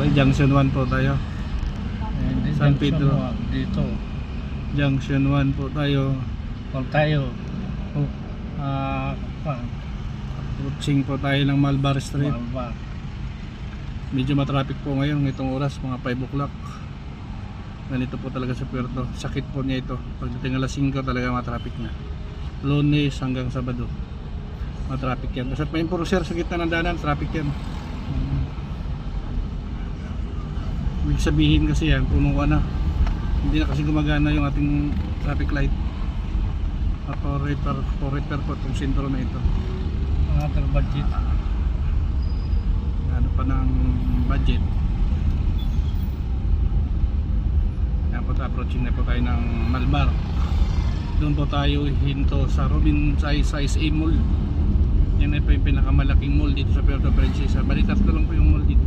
Okay, Junction 1 po tayo. San Pedro. Dito. Junction 1 po tayo. Kung tayo. Approaching po tayo ng Malbar Street. Malbar. Medyo matraffic po ngayon itong oras, mga 5 o'clock. Ganito po talaga sa Puerto. Sakit po niya ito. Pagdating alas 5 talaga matraffic na. Lunes hanggang Sabado. Matraffic yan. Basta may enforcer sa gitna ng daanan, traffic yan. Ibig sabihin kasi yan, puno ka na. Hindi na kasi gumagana yung ating traffic light. For repair po itong sentro na ito. Ang budget. Ano pa ng budget. Yan po, approaching na po tayo ng Malbar. Doon po tayo hinto sa Robin Size A Mall. Yan na po yung pinakamalaking mall dito sa Puerto Princesa. Balikat na lang po yung mall dito.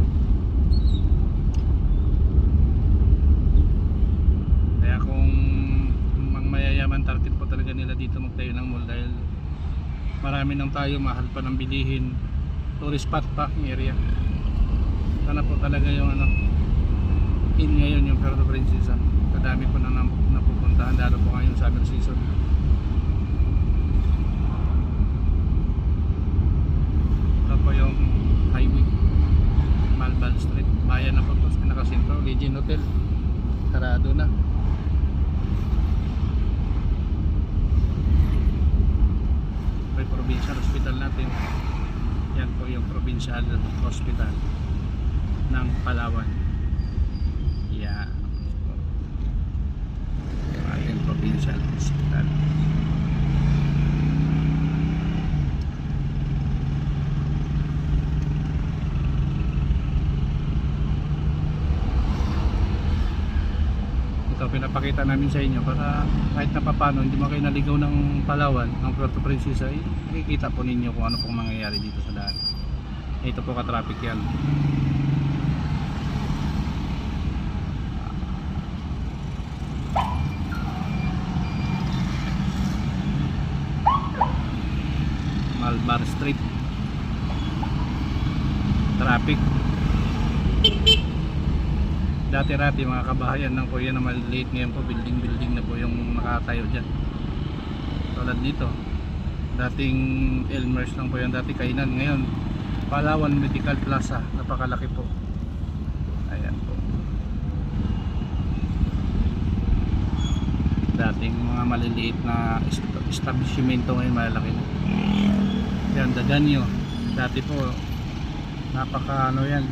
Kaya kung mayayaman, target po talaga nila dito magtayo ng mall dahil marami nang tayo, mahal pa ng bilihin. Tourist spot pa yung area. Sana po talaga yung in ngayon yung Puerto Princesa. Kadami po na napupuntahan lalo po ngayon summer season. Ito po yung highway, Malbar Street. Bayan na po ito sa pinakasentro. Legend Hotel sarado na. Ito yung provincial hospital natin. Yan po yung provincial hospital ng Palawan. Yan ating provincial hospital. Ito pinapakita namin sa inyo para kahit na papano hindi mo kayo naligaw ng Palawan, ng Puerto Princesa, makikita po ninyo kung ano pong mangyayari dito sa daan. Ito po ka-traffic yan. Malbar Street, traffic. Dati-rati mga kabahayan ng kuya na maliliit, ngayon po building na po yung nakatayo dyan. Tulad dito, dating Elmer's lang po yan, dati kainan, ngayon Palawan Medical Plaza, napakalaki po. Ayan po, dating mga maliliit na establishmento ngayon malalaki na. Yan, Daganyo. Dati po napaka yan,